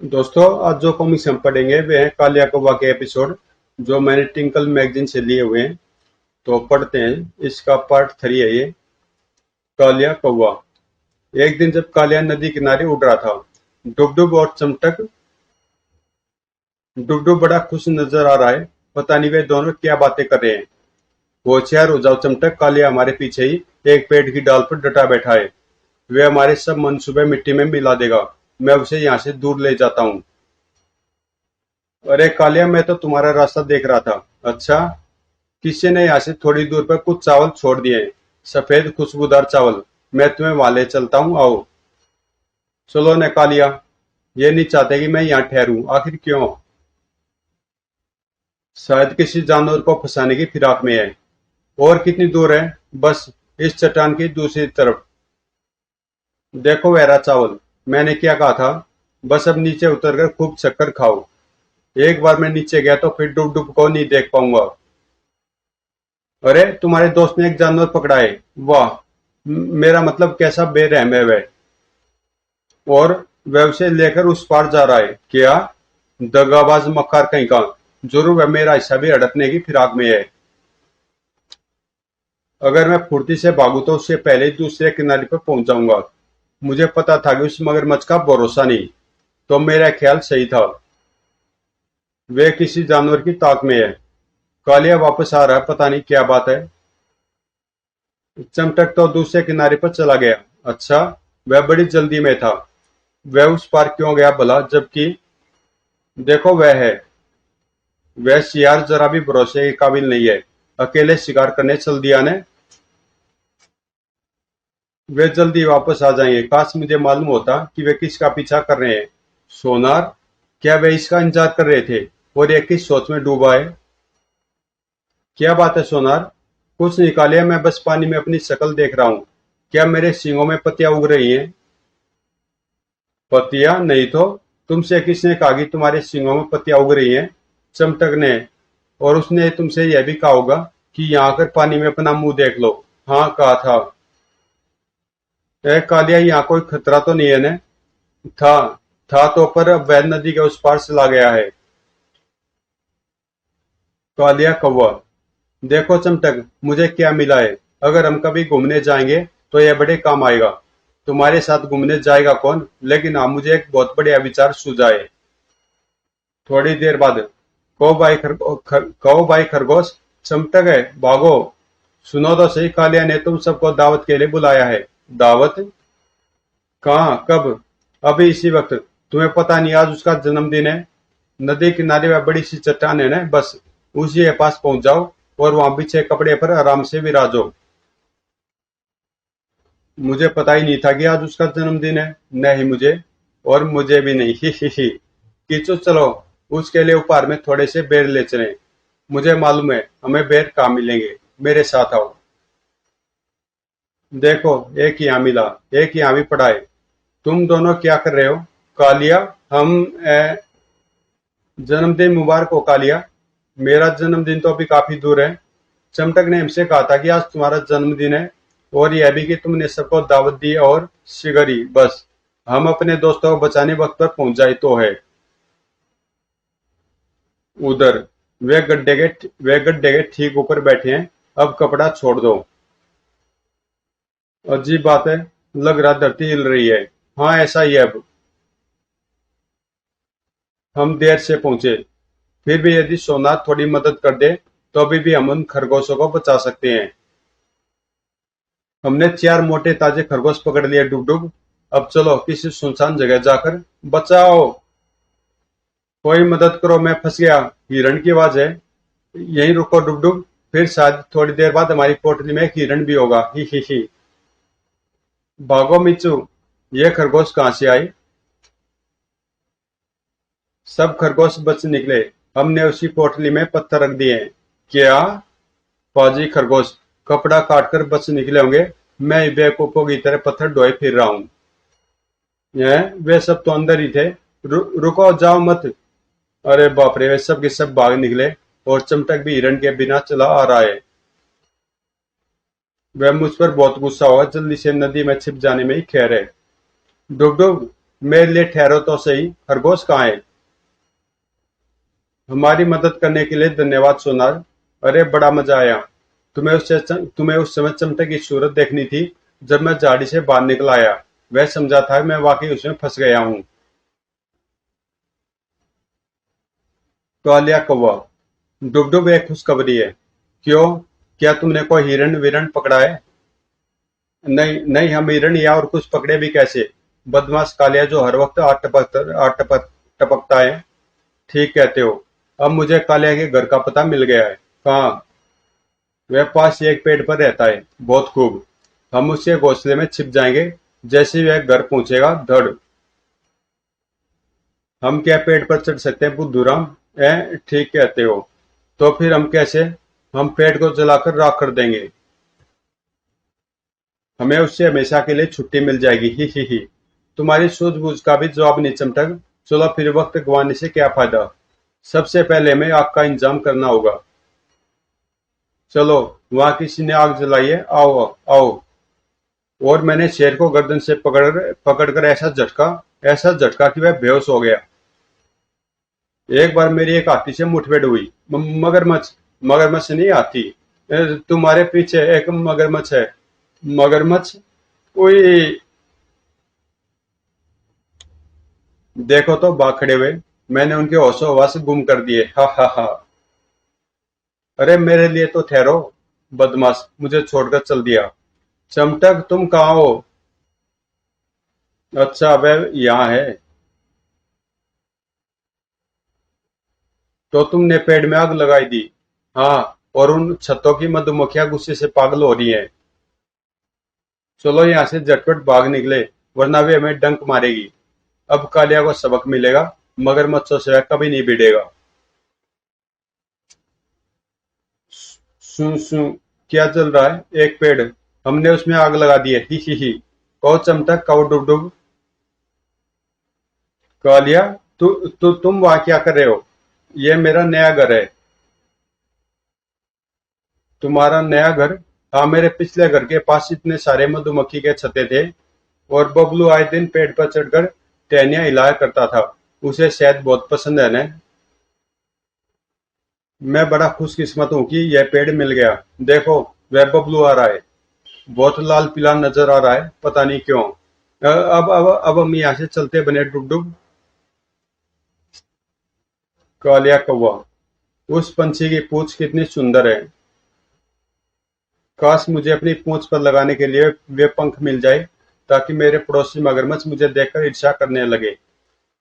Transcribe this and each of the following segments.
दोस्तों, आज जो कॉमिक्स हम पढ़ेंगे वे हैं कालिया कौवा के एपिसोड जो मैंने टिंकल मैगजीन से लिए हुए हैं। तो पढ़ते हैं। इसका पार्ट 3 है ये। कालिया कौवा। एक दिन जब कालिया नदी किनारे उड़ रहा था, डुबडुब और चमटक। डुबडुब बड़ा खुश नजर आ रहा है। पता नहीं वे दोनों क्या बातें कर रहे हैं। होशियार हो जाओ चमटक, कालिया हमारे पीछे ही एक पेड़ की डाल पर डटा बैठा है। वे हमारे सब मंसूबे मिट्टी में मिला देगा। मैं उसे यहाँ से दूर ले जाता हूँ। अरे कालिया, मैं तो तुम्हारा रास्ता देख रहा था। अच्छा, किसी ने यहाँ से थोड़ी दूर पर कुछ चावल छोड़ दिए हैं। सफेद खुशबूदार चावल। मैं तुम्हें वहां ले चलता हूँ, आओ। चलो न कालिया। ये नहीं चाहते कि मैं यहाँ ठहरूं, आखिर क्यों? शायद किसी जानवर को फंसाने की फिराक में है। और कितनी दूर है? बस इस चट्टान की दूसरी तरफ। देखो वहरा चावल, मैंने क्या कहा था। बस अब नीचे उतरकर खूब शक्कर खाओ। एक बार मैं नीचे गया तो फिर डूब डूब को नहीं देख पाऊंगा। अरे तुम्हारे दोस्त ने एक जानवर पकड़ा है। वाह। मेरा मतलब कैसा बेरहम है वह। और वह उसे लेकर उस पार जा रहा है क्या? दगाबाज मक्कार कहीं का। जरूर वह मेरा हिस्सा भी हड़पने की फिराक में है। अगर मैं फुर्ती से भागू तो उससे पहले ही दूसरे किनारे पर पहुंच जाऊंगा। मुझे पता था कि उस मगरमच्छ का भरोसा नहीं। तो मेरा ख्याल सही था। वे किसी जानवर की ताक में है। कालिया वापस आ रहा है, पता नहीं क्या बात है। चमटक तो दूसरे किनारे पर चला गया। अच्छा, वह बड़ी जल्दी में था। वह उस पार क्यों गया भला, जबकि देखो वह है। वह शियार जरा भी भरोसे के काबिल नहीं है। अकेले शिकार करने चल दिया ने। वे जल्दी वापस आ जाएंगे। काश मुझे मालूम होता कि वे किसका पीछा कर रहे हैं। सोनार? क्या वे इसका इंतजार कर रहे थे और ये किस सोच में डूबा है? क्या बात है सोनार? कुछ निकाले, मैं बस पानी में अपनी शक्ल देख रहा हूँ। क्या मेरे सींगों में पत्तियां उग रही हैं? पत्तियां नहीं तो। तुमसे किसने कहा कि तुम्हारे सींगों में पत्तियां उग रही हैं? चमटक ने। और उसने तुमसे यह भी कहा होगा कि यहाँ आकर पानी में अपना मुंह देख लो। हाँ, कहा था। कालिया, यहाँ कोई खतरा तो नहीं है ने? था। था तो, पर अब वह नदी के उस पार चला गया है। कालिया कौवा। देखो चमटक, मुझे क्या मिला है। अगर हम कभी घूमने जाएंगे तो यह बड़े काम आएगा। तुम्हारे साथ घूमने जाएगा कौन, लेकिन हाँ, मुझे एक बहुत बढ़िया विचार सूझा है। थोड़ी देर बाद। कहो भाई खरगोश। चमटक है, भागो। सुनो तो सही, कालिया ने तुम सबको दावत के लिए बुलाया है। दावत? कहाँ, कब? अभी इसी वक्त। तुम्हें पता नहीं आज उसका जन्मदिन है? नदी किनारे वह बड़ी सी चट्टान है ना, बस उसी के पास पहुंच जाओ और वहां बिछे कपड़े पर आराम से विराजो। मुझे पता ही नहीं था कि आज उसका जन्मदिन है। नहीं मुझे। और मुझे भी नहीं। ही ही ही। खींचो चलो। उसके लिए उपहार में थोड़े से बेर ले चले। मुझे मालूम है हमें बेर कहाँ मिलेंगे। मेरे साथ आओ। देखो, एक यहाँ मिला। एक यहाँ भी पड़ा है। तुम दोनों क्या कर रहे हो? कालिया, हम जन्मदिन मुबारक हो कालिया। मेरा जन्मदिन तो अभी काफी दूर है। चमटक ने हमसे कहा था कि आज तुम्हारा जन्मदिन है। और यह भी कि तुमने सबको दावत दी और शिगरी, बस हम अपने दोस्तों को बचाने वक्त पर पहुंच जाए तो है। उधर। वे गड्ढे के ठीक ऊपर बैठे हैं। अब कपड़ा छोड़ दो। अजीब बात है। लग रहा धरती हिल रही है। हाँ, ऐसा ही है अब। हम देर से पहुंचे। फिर भी यदि सोनार थोड़ी मदद कर दे तो अभी भी हम उन खरगोशों को बचा सकते हैं। हमने 4 मोटे ताजे खरगोश पकड़ लिए डुग डुग। अब चलो किसी सुनसान जगह जाकर बचाओ। कोई मदद करो, मैं फंस गया। हिरण की आवाज है। यहीं रुको डुग डुग। फिर शायद थोड़ी देर बाद हमारी पोटली में एक हिरण भी होगा। ही ही ही। भागो मिचू। ये खरगोश कहाँ से आए? सब खरगोश बच निकले। हमने उसी पोटली में पत्थर रख दिए हैं। क्या? पाजी खरगोश कपड़ा काटकर बच निकले होंगे। मैं बेवकूफों की तरह पत्थर ढोए फिर रहा हूँ। यह वे सब तो अंदर ही थे। रुको, जाओ मत। अरे बाप रे, वे सब के सब भाग निकले। और चमटक भी हिरण के बिना चला आ रहा है। वह मुझ पर बहुत गुस्सा होगा। जल्दी से नदी में छिप जाने में ही खैर है। डुग डुग। मेरे लिए ठहरो तो सही, खरगोश कहाँ है? हमारी मदद करने के लिए धन्यवाद सोनार। अरे बड़ा मजा आया। तुम्हें उस समय चमटे की सूरत देखनी थी जब मैं झाड़ी से बाहर निकल आया। वह समझा था मैं वाकई उसमें फंस गया हूँ। कालिया कौवा। डुबडुब एक खुशखबरी है। क्यों? क्या तुमने कोई हिरण विरण पकड़ा है? नहीं नहीं, हम हिरण या और कुछ पकड़े भी कैसे? बदमाश कालिया जो हर वक्त टपकता है। ठीक कहते हो। अब मुझे कालिया के घर का पता मिल गया है। कहाँ? वह पास ही एक पेड़ पर रहता है। बहुत खूब। हम उसके घोंसले में छिप जाएंगे। जैसे ही वह घर पहुंचेगा, धड़। हम क्या पेड़ पर चढ़ सकते हैं बुद्धूराम? ठीक कहते हो। तो फिर हम कैसे? हम पेड़ को जलाकर राख कर देंगे। हमें उससे हमेशा के लिए छुट्टी मिल जाएगी। ही। तुम्हारी सूझबूझ का भी जवाब नहीं चमटक। चलो फिर वक्त गंवाने से क्या फायदा। सबसे पहले हमें आग का इंतजाम करना होगा। चलो, वहां किसी ने आग जलाई है, आओ आओ। और मैंने शेर को गर्दन से पकड़कर ऐसा झटका कि वह बेहोश हो गया। एक बार मेरी एक हाथी से मुठभेड़ हुई। मगरमच्छ। मगरमच्छ नहीं, हाथी। तुम्हारे पीछे एक मगरमच्छ है। मगरमच्छ। कोई। देखो तो भाग खड़े हुए। मैंने उनके होशो हवास गुम कर दिए। हा हा हा। अरे मेरे लिए तो ठहरो। बदमाश मुझे छोड़कर चल दिया। चमटक तुम कहाँ हो? अच्छा, वह यहाँ है। तो तुमने पेड़ में आग लगाई दी? हाँ। और उन छतों की मधुमक्खियां गुस्से से पागल हो रही हैं। चलो यहाँ से झटपट भाग निकले, वरना वे हमें डंक मारेगी। अब कालिया को सबक मिलेगा। मगरमच्छों से वह कभी नहीं भिड़ेगा। सू सू। क्या चल रहा है? एक पेड़। हमने उसमें आग लगा दी है। ही। कहो चमटक, कहो डुब। कालिया। तुम वहां क्या कर रहे हो? ये मेरा नया घर है। तुम्हारा नया घर? हाँ, मेरे पिछले घर के पास इतने सारे मधुमक्खी के छत्ते थे। और बबलू आए दिन पेड़ पर चढ़कर टहनियां हिलाया करता था। उसे शहद बहुत पसंद है न। मैं बड़ा खुशकिस्मत हूँ कि यह पेड़ मिल गया। देखो, वह बबलू आ रहा है। बहुत लाल पीला नजर आ रहा है, पता नहीं क्यों। अब हम यहाँ से चलते बने डुब। कालिया कौवा। उस पंछी की पूंछ कितनी सुंदर है। काश मुझे अपनी पूंछ पर लगाने के लिए वे पंख मिल जाए, ताकि मेरे पड़ोसी मगरमच्छ मुझे देखकर ईर्ष्या करने लगे।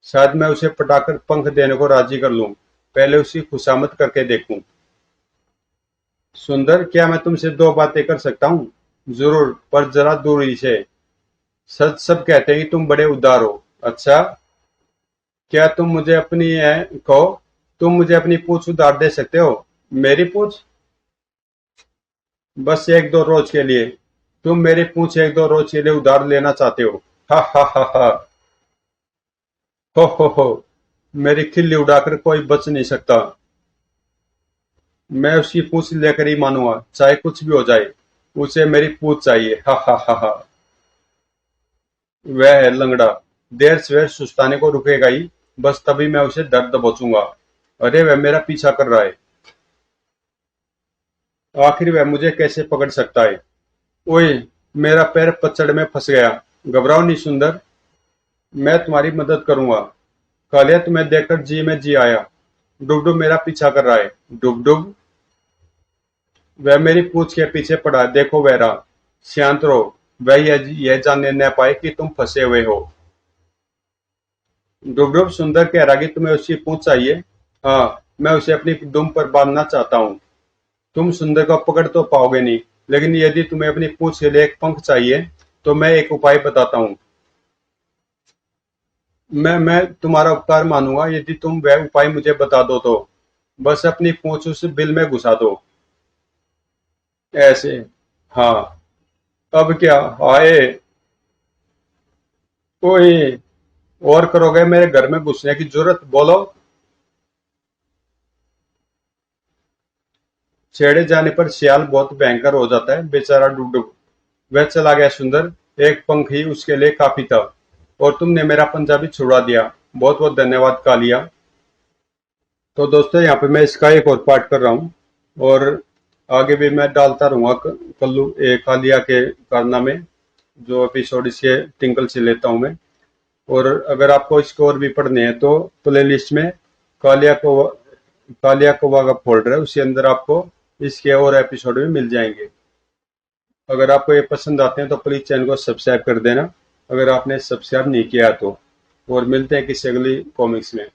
शायद मैं उसे पटाकर पंख देने को राजी कर लूं। पहले उसकी खुशामद करके देखूं। सुंदर, क्या मैं तुमसे दो बातें कर सकता हूँ? जरूर, पर जरा दूरी से। सच सब कहते हैं कि तुम बड़े उदार हो। अच्छा। क्या तुम मुझे अपनी कहो, तुम मुझे अपनी पूंछ उधार दे सकते हो? मेरी पूंछ? बस एक दो रोज के लिए। तुम मेरी पूंछ एक दो रोज के लिए उधार लेना चाहते हो? हा हा हा हा। हो। मेरी खिल्ली उड़ाकर कोई बच नहीं सकता। मैं उसकी पूंछ लेकर ही मानूंगा, चाहे कुछ भी हो जाए। उसे मेरी पूंछ चाहिए। हा हा हा हा। वह है लंगड़ा। देर सवेर सुस्ताने को रुकेगा ही। बस तभी मैं उसे दर्द दबोचूंगा। अरे वह मेरा पीछा कर रहा है। आखिर वह मुझे कैसे पकड़ सकता है? ओए, मेरा पैर पतझड़ में फंस गया। घबराओ नहीं सुंदर। मैं तुम्हारी मदद करूंगा। कालिया, तुम्हें देखकर जी में जी आया। डुगडुग मेरा पीछा कर रहा है। डुगडुग। वह मेरी पूंछ के पीछे पड़ा है, देखो वह रहा। शांत रहो। वह यह जानने न पाए कि तुम फंसे हुए हो। डुगडुग सुंदर कह रहा कि तुम्हें उसकी पूंछ चाहिए। हाँ, मैं उसे अपनी दुम पर बांधना चाहता हूँ। तुम सुंदर को पकड़ तो पाओगे नहीं, लेकिन यदि तुम्हें अपनी पूंछ के लिए एक पंख चाहिए, तो मैं एक उपाय बताता हूँ। मैं तुम्हारा उपकार मानूंगा यदि तुम वह उपाय मुझे बता दो तो। बस अपनी पूंछ उस बिल में घुसा दो। ऐसे। हाँ। अब क्या? आए। ओए। और करोगे मेरे घर में घुसने की जरूरत? बोलो। छेड़े जाने पर सियाल बहुत भयंकर हो जाता है, बेचारा डुगडुग। वह चला गया सुंदर। एक पंख ही उसके लिए काफी था। और तुमने मेरा पंजाबी छुड़ा दिया। बहुत बहुत धन्यवाद कालिया। तो दोस्तों यहाँ पे मैं इसका एक और पार्ट कर रहा हूँ और आगे भी मैं डालता रहूँगा कालिया के कारनामे, जो एपिसोड इसके टिंकल से लेता हूँ मैं। और अगर आपको इसको और भी पढ़ने हैं तो प्ले लिस्ट में कालिया कोवा का फोल्डर है, उसके अंदर आपको इसके और एपिसोड भी मिल जाएंगे। अगर आपको ये पसंद आते हैं तो प्लीज चैनल को सब्सक्राइब कर देना, अगर आपने सब्सक्राइब नहीं किया तो। और मिलते हैं किसी अगली कॉमिक्स में।